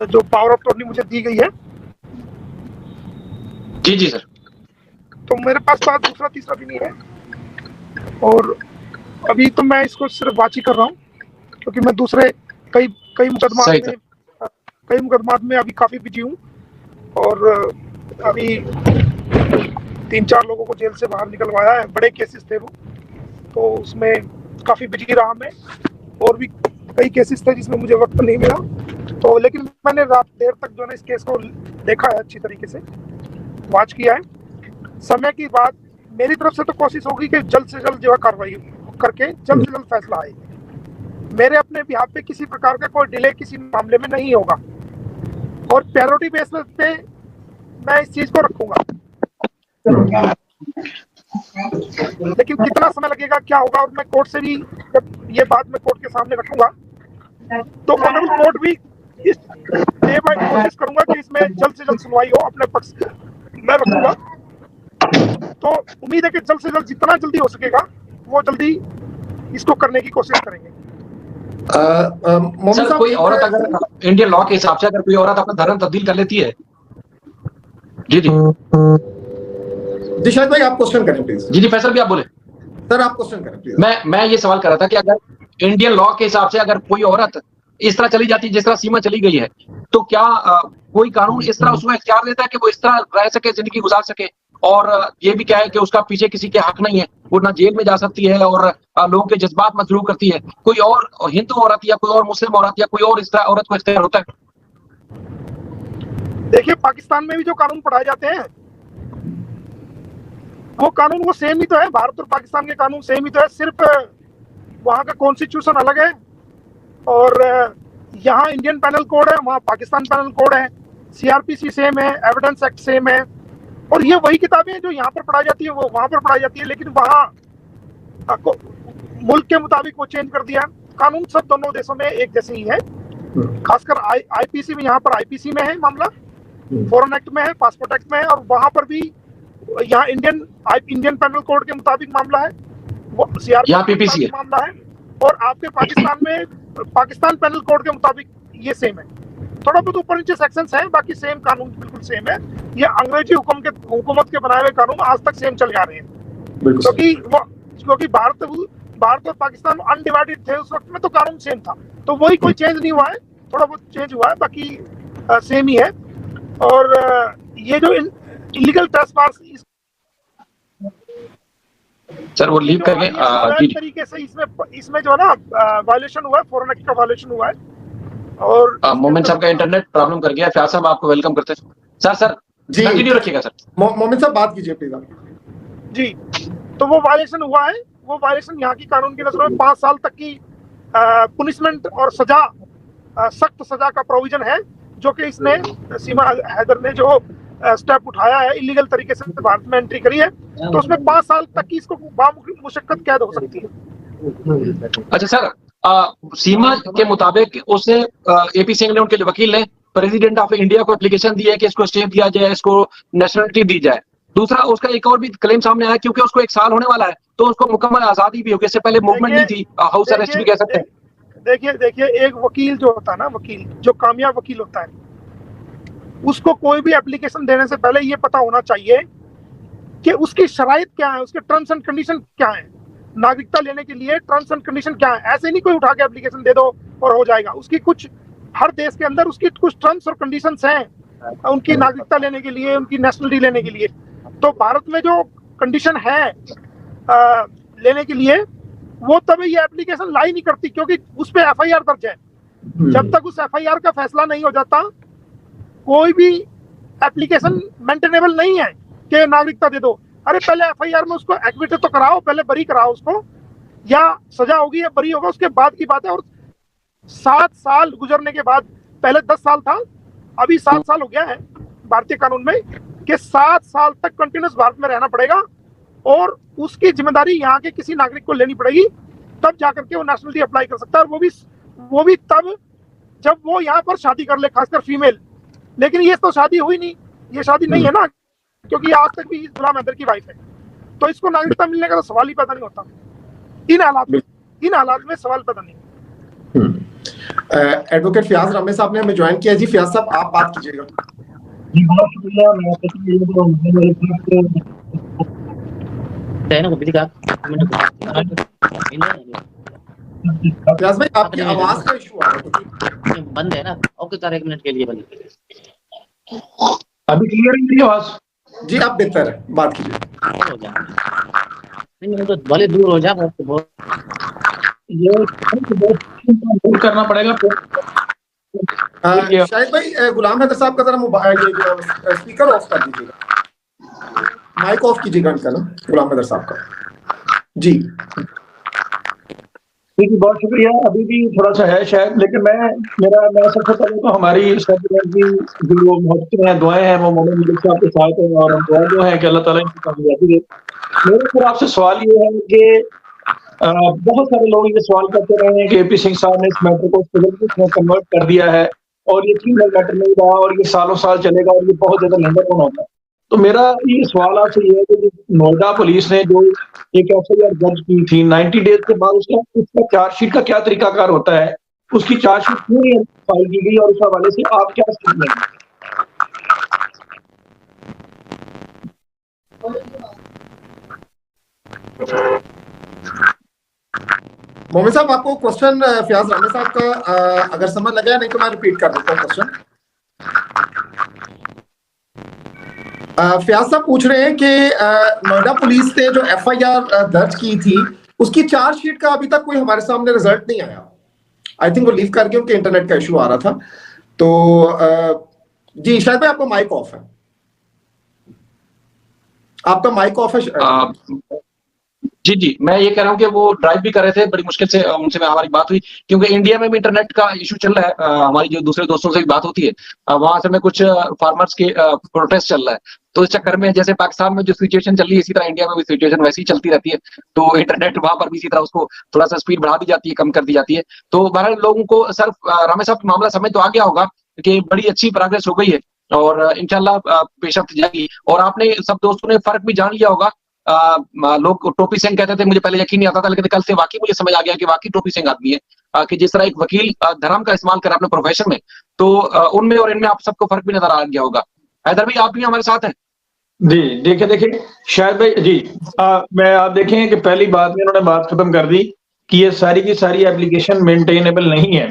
जो power of attorney मुझे दी गई है। जी जी सर। तो मेरे पास तो आज दूसरा तीसरा भी नहीं है, और अभी तो मैं इसको सिर्फ वाच ही कर रहा हूँ, क्योंकि मैं दूसरे कई कई मुकदमात में अभी काफी बिजी हूँ, और अभी 3-4 लोगों को जेल से बाहर निकलवाया है, बड़े केसेस थे वो, तो उसमें काफी बिजी रहा मैं। और भी कई केसेस थे जिसमें मुझे वक्त नहीं मिला, तो लेकिन मैंने रात देर तक जो है इस केस को देखा है, अच्छी तरीके से वॉच किया है। समय की बात मेरी तरफ से तो कोशिश होगी कि जल्द से जल्द जो है कार्रवाई करके जल्द से जल्द फैसला आए। मेरे अपने बिहाफ पे किसी प्रकार का कोई डिले किसी मामले में नहीं होगा, और प्रायोरिटी बेसिस पे मैं इस चीज को रखूंगा। लेकिन कितना समय लगेगा, क्या होगा, और मैं कोर्ट से भी जब ये बात मैं कोर्ट के सामने रखूंगा, तो ऑनरेबल कोर्ट भी इस डे बाय कोशिश करूंगा कि इसमें जल्द से जल्द सुनवाई हो, अपने पक्ष मैं रखूंगा। तो उम्मीद है कि जल्द से जल्द जितना जल्दी हो सकेगा वो जल्दी इसको करने की कोशिश करेंगे। सर, कोई औरत अगर इंडियन लॉ के हिसाब से अगर कोई औरत अपना धर्म तब्दील कर लेती है। जी जी जी, शायद भाई आप क्वेश्चन करें प्लीज। जी जी फैसल भी आप बोले। सर आप क्वेश्चन करें प्लीज। मैं ये सवाल कर रहा था कि अगर इंडियन लॉ के हिसाब से अगर कोई औरत इस तरह चली जाती है जिस तरह सीमा चली गई है, तो क्या कोई कानून इस तरह उसको इख्तियार देता है कि वो इस तरह रह सके, जिंदगी गुजार सके? और ये भी क्या है कि उसका पीछे किसी के हक नहीं है, वो ना जेल में जा सकती है और लोगों के जज्बात मजरूह करती है। कोई और हिंदू औरत या कोई और मुस्लिम औरत या कोई और इस तरह औरत को इख्तियार होता है? देखिए, पाकिस्तान में भी जो कानून पढ़ाए जाते हैं वो कानून वो सेम ही तो है। भारत और पाकिस्तान के कानून सेम ही तो है, सिर्फ वहाँ का कॉन्स्टिट्यूशन अलग है, और यहाँ इंडियन पैनल कोड है, वहाँ पाकिस्तान पैनल कोड है, सीआरपीसी सेम है, एविडेंस एक्ट सेम है, और ये वही किताबें हैं जो यहाँ पर पढ़ाई जाती है वो वहाँ पर पढ़ाई जाती है। लेकिन वहाँ मुल्क के मुताबिक वो चेंज कर दिया। कानून सब दोनों देशों में एक जैसे ही है, खासकर आईपीसी में, यहाँ पर आईपीसी में है मामला, फॉरेन एक्ट में है, पासपोर्ट एक्ट में है, और वहाँ पर भी यहाँ इंडियन पैनल कोड के मुताबिक मामला है, वो सीआरपीसी का मामला है, और आपके पाकिस्तान में पाकिस्तान पैनल कोड के मुताबिक ये सेम है। थोड़ा बहुत ऊपर नीचे सेक्शंस हैं, बाकी सेम कानून बिल्कुल सेम है। ये अंग्रेजी हुकूमत के बनाए हुए कानून आज तक सेम चल जा रहे हैं, क्योंकि भारत और पाकिस्तान अनडिवाइडेड थे उस वक्त में, तो कानून सेम था, तो वही कोई चेंज नहीं हुआ है, थोड़ा बहुत चेंज हुआ है, बाकी सेम ही है। और ये जो इलीगल ट्रेसपास सर वो लीव करके तरीके से इसमें जो है ना वायलेशन हुआ है, फॉरेन एक्ट का वायलेशन हुआ है। और मोमिन साहब का इंटरनेट प्रॉब्लम कर गया। फयाज साहब आपको वेलकम करते हैं। सर कंटिन्यू रखिएगा सर। मोमिन साहब बात कीजिए प्लीज। जी, तो वो वायलेशन हुआ है, वो वायलेशन यहाँ की कानून की नजरों में 5 साल तक की पुनिशमेंट और सजा, सख्त सजा का प्रोविजन है, जो कि इसने सीमा हैदर ने जो स्टेप उठाया है, इलीगल तरीके से भारत में एंट्री करी है, तो उसमें 5 साल तक की इसको बामुशक्कत कैद हो सकती है। अच्छा सर, सीमा के मुताबिक उसने एपी सिंह ने, उनके जो वकील ने प्रेसिडेंट ऑफ इंडिया को एप्लीकेशन दी है कि इसको स्टे दिया जाए, इसको नेशनलिटी दी जाए। दूसरा, उसका एक और भी क्लेम सामने आया, क्योंकि उसको 1 साल होने वाला है तो उसको मुकम्मल आजादी भी होगी। इससे पहले मूवमेंट नहीं थी, हाउस अरेस्ट भी कह सकते हैं। देखिए, एक वकील जो होता है ना, वकील जो कामयाब वकील होता है, उसको कोई भी एप्लीकेशन देने से पहले ये पता होना चाहिए कि उसकी शराइत क्या है, उसके टर्म्स एंड कंडीशन क्या है, नागरिकता लेने के लिए टर्म्स एंड कंडीशन क्या है। ऐसे नहीं कोई उठा के एप्लीकेशन दे दो और हो जाएगा। उसकी कुछ, हर देश के अंदर उसकी कुछ टर्म्स और कंडीशंस हैं उनकी नागरिकता लेने के लिए, उनकी नेशनलिटी लेने के लिए। तो भारत में जो कंडीशन है लेने के लिए, वो तभी ये एप्लीकेशन लाई नहीं करती, क्योंकि उस पर एफआईआर दर्ज है। जब तक उस एफआईआर का फैसला नहीं हो जाता, कोई भी एप्लीकेशन मेंटेनेबल नहीं है कि नागरिकता दे दो। अरे पहले एफआईआर में उसको एक्विटेड तो कराओ, पहले बरी कराओ उसको, या सजा होगी या बरी होगा, उसके बाद की बात है। और 7 साल गुजरने के बाद, पहले 10 साल था, अभी 7 साल हो गया है भारतीय कानून में कि 7 साल तक कंटिन्यूस भारत में रहना पड़ेगा, और उसकी जिम्मेदारी यहाँ के किसी नागरिक को लेनी पड़ेगी, तब जाकर के वो नेशनलिटी अप्लाई कर सकता है। वो भी तब जब वो यहाँ पर शादी कर ले, खासकर फीमेल। लेकिन ये तो शादी हुई नहीं, ये शादी नहीं है ना, क्योंकि आज तक भी गुलाम हैदर की वाइफ है, तो इसको नागरिकता मिलने का तो सवाल ही पैदा नहीं होता। इन हालात में सवाल पैदा नहीं। एडवोकेट फयाज रामे साहब ने हमें ज्वाइन किया। जी फयाज साहब आप बात कीजिएगा। जी बहुत शुक्रिया। मैं फयाज भाई आपकी आवाज का इशू आ रहा है, बंद है ना, ओके सर 1 मिनट के लिए बंद। अभी क्लियर है मेरी आवाज? जी आप बेहतर है, बात कीजिए। हो जा नहीं तो भले दूर हो जा बहुत ये दूर करना पड़ेगा। शाहिद भाई गुलाम हैदर साहब का जरा मोबाइल स्पीकर ऑफ कर दीजिएगा, माइक ऑफ कीजिएगा इनका ना, गुलाम हैदर साहब का। जी ठीक है, बहुत शुक्रिया। अभी भी थोड़ा सा है शायद, लेकिन मैं सबसे पहले तो हमारी की जो मोहब्बतें हैं, दुआएं हैं, वो मोमिन मलिक साहब के साथ हैं और हम दुआ जो है कि अल्लाह ताला इनकी कामयाबी दे। मेरे फिर आपसे सवाल ये है कि बहुत सारे लोग ये सवाल करते रहे हैं कि एपी सिंह साहब ने इस मैटर को में कन्वर्ट कर दिया है और ये क्रिमिनल मैटर नहीं रहा और ये सालों साल चलेगा और ये बहुत ज्यादा लंबा कौन होगा। तो मेरा ये सवाल आपसे ये है कि नोएडा पुलिस ने जो एक एफआईआर दर्ज की थी 90 डेज के बाद उसका चार्जशीट का क्या तरीकाकार होता है, उसकी चार्जशीट क्यों नहीं फाइल की गई और उस हवाले से आप क्या स्टेटमेंट देंगे? मोमिन साहब आपको क्वेश्चन फयाज रामे साहब का अगर समझ लगा, नहीं तो मैं रिपीट कर देता हूँ क्वेश्चन। फयाज साहब पूछ रहे हैं कि नोएडा पुलिस ने जो एफआईआर दर्ज की थी उसकी चार्जशीट का अभी तक कोई हमारे सामने रिजल्ट नहीं आया। आई थिंक वो लीव करके उनके इंटरनेट का इशू आ रहा था। तो जी शायद भाई आपका माइक ऑफ है, आपका माइक ऑफ है। जी मैं ये कह रहा हूँ कि वो ड्राइव भी कर रहे थे, बड़ी मुश्किल से उनसे हमारी बात हुई, क्योंकि इंडिया में भी इंटरनेट का इशू चल रहा है। हमारी जो दूसरे दोस्तों से भी बात होती है, वहां से में कुछ फार्मर्स के प्रोटेस्ट चल रहा है। तो इस चक्कर में जैसे पाकिस्तान में जो सिचुएशन चल रही है, इसी तरह इंडिया में भी सिचुएशन वैसी ही चलती रहती है। तो इंटरनेट वहां पर भी इसी तरह उसको थोड़ा सा स्पीड बढ़ा दी जाती है, कम कर दी जाती है। तो बहरहाल लोगों को सर रामे साहब मामला समझ तो आ गया होगा कि बड़ी अच्छी प्रोग्रेस हो गई है और इंशाल्लाह पेशरफ्त जाएगी। और आपने सब दोस्तों ने फर्क भी जान लिया होगा। लोग टोपी सिंह कहते थे, मुझे पहले यकीन नहीं आता था, लेकिन कल से वाकई मुझे समझ आ गया कि वाकई टोपी सिंह आदमी है। कि जिस तरह एक वकील धर्म का इस्तेमाल करे अपने प्रोफेशन में, तो उनमें और इनमें आप सबको फर्क भी नजर आ गया होगा। हैदर भाई आप भी हमारे साथ हैं। जी देखिए शायद भाई जी मैं आप देखें कि पहली बात में उन्होंने बात खत्म कर दी कि ये सारी की सारी एप्लीकेशन मेंटेनेबल नहीं है,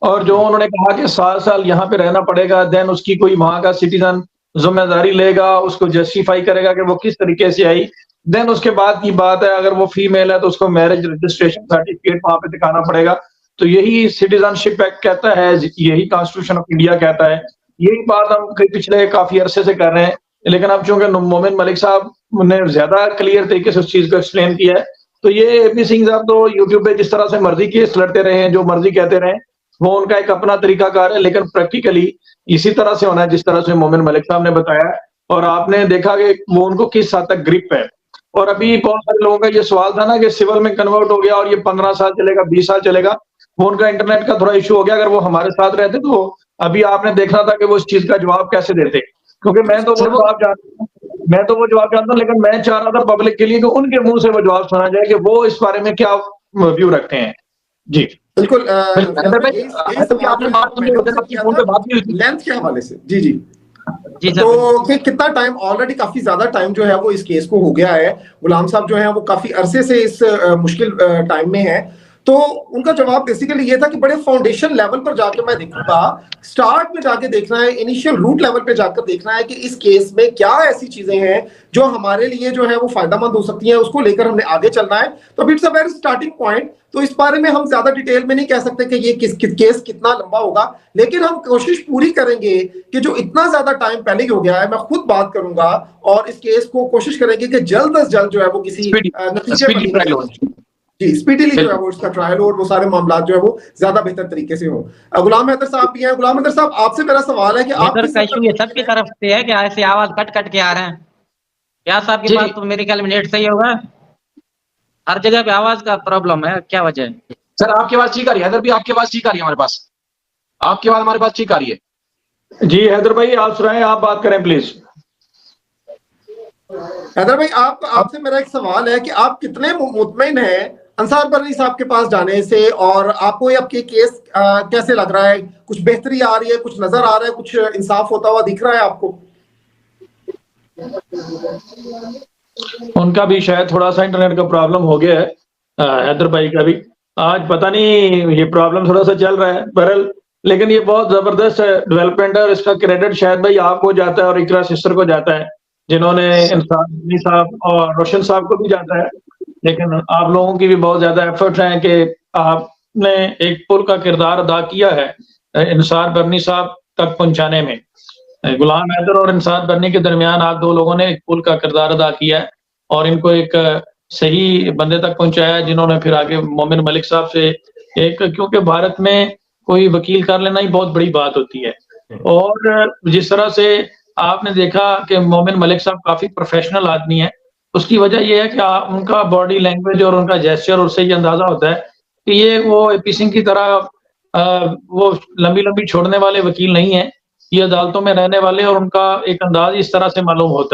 और जो उन्होंने कहा कि 7 साल यहाँ पे रहना पड़ेगा, देन उसकी कोई वहां का सिटीजन जिम्मेदारी लेगा, उसको जस्टिफाई करेगा कि वो किस तरीके से आई। देन उसके बाद की बात है, अगर वो फीमेल है तो उसको मैरिज रजिस्ट्रेशन सर्टिफिकेट वहां पे दिखाना पड़ेगा। तो यही सिटीजनशिप एक्ट कहता है, यही कॉन्स्टिट्यूशन ऑफ इंडिया कहता है, यही बात हम पिछले काफी अरसे से कर रहे हैं। लेकिन अब चूंकि मोमिन मलिक साहब ने ज्यादा क्लियर तरीके से उस चीज को एक्सप्लेन किया है, तो ये एपी सिंह साहब तो यूट्यूब पे जिस तरह से मर्जी केस लड़ते रहे हैं, जो मर्जी कहते रहे, वो उनका एक अपना तरीकाकार है, लेकिन प्रैक्टिकली इसी तरह से होना है जिस तरह से मोमिन मलिक साहब ने बताया। और आपने देखा कि वो उनको किस हद तक ग्रिप है। और अभी बहुत सारे लोगों का ये सवाल था ना कि सिविल में कन्वर्ट हो गया और ये 15 साल चलेगा, 20 साल चलेगा, वो उनका इंटरनेट का थोड़ा इशू हो गया। अगर वो हमारे साथ रहते तो अभी आपने देखना था कि वो इस चीज का जवाब कैसे देते, क्योंकि मैं तो वो जवाब जानता हूँ, लेकिन मैं चाह रहा था पब्लिक के लिए कि उनके मुंह से वो जवाब सुना जाए कि वो इस बारे में क्या व्यू रखते हैं। जी बिल्कुल लेंथ के हवाले से जी तो कितना टाइम, ऑलरेडी काफी ज्यादा टाइम जो है वो इस केस को हो गया है। गुलाम साहब जो है वो काफी अरसे से इस मुश्किल टाइम में है। तो उनका जवाब बेसिकली ये था कि बड़े फाउंडेशन लेवल पर जाके मैं देखूंगा, स्टार्ट में जाके देखना है, इनिशियल रूट लेवल पे जाकर देखना है कि इस केस में क्या ऐसी चीजें हैं जो हमारे लिए जो है वो फायदेमंद हो सकती हैं, उसको लेकर हमने आगे चलना है। तो it's a very starting point. तो इस बारे में हम ज्यादा डिटेल में नहीं कह सकते कि ये केस कितना लंबा होगा, लेकिन हम कोशिश पूरी करेंगे कि जो इतना ज्यादा टाइम पहले ही हो गया है, मैं खुद बात करूंगा और इस केस को कोशिश करेंगे कि जल्द से जल्द जो है वो किसी नतीजे जी स्पीडीली जो है वो इसका ट्रायल और वो सारे मामला जो है वो ज्यादा बेहतर तरीके से हो। गुलाम हैदर साहब भी हैं। गुलाम हैदर साहब आपसे मेरा सवाल है कि आप सबकी तरफ से है कि ऐसी आवाज कट के आ रहे हैं क्या साहब के पास? तो मेरे ख्याल में नेट सही होगा, हर जगह पे आवाज का प्रॉब्लम है, क्या वजह है? सर आपकी आवाज ठीक आ रही है, हैदर भी आपकी आवाज ठीक आ रही है, हमारे पास आपकी आवाज हमारे पास ठीक आ रही है। जी हैदर भाई आप सुनाएं, आप बात करें प्लीज। हैदर भाई आपसे मेरा एक सवाल है कि आप कितने मुतमईन हैं अंसार बर्री साहब के पास जाने से और आपको आपके केस कैसे लग रहा है? कुछ बेहतरी आ रही है, कुछ नजर आ रहा है, कुछ इंसाफ होता हुआ दिख रहा है आपको? उनका भी शायद थोड़ा सा इंटरनेट का प्रॉब्लम हो गया है, हैदर भाई का भी आज पता नहीं ये प्रॉब्लम थोड़ा सा चल रहा है बहरहाल, लेकिन ये बहुत जबरदस्त डेवलपमेंट है और इसका क्रेडिट शायद भाई आपको जाता है और इकरा सिस्टर को जाता है, जिन्होंने इंसार बर्री साहब और रोशन साहब को भी जाता है, लेकिन आप लोगों की भी बहुत ज्यादा एफर्ट है कि आपने एक पुल का किरदार अदा किया है इंसार बर्री साहब तक पहुंचाने में। गुलाम हैदर और इंसार बर्री के दरमियान आप दो लोगों ने एक पुल का किरदार अदा किया है और इनको एक सही बंदे तक पहुंचाया, जिन्होंने फिर आगे मोमिन मलिक साहब से एक, क्योंकि भारत में कोई वकील कर लेना ही बहुत बड़ी बात होती है, और जिस तरह से आपने देखा कि मोमिन मलिक साहब काफी प्रोफेशनल आदमी है, उसकी वजह यह है कि उनका बॉडी लैंग्वेज और उनका जेस्चर, उससे ये अंदाजा होता है कि ये वो एपी सिंह की तरह वो लंबी लंबी छोड़ने वाले वकील नहीं है, ये अदालतों में रहने वाले, और उनका एक अंदाज इस तरह से मालूम होता है।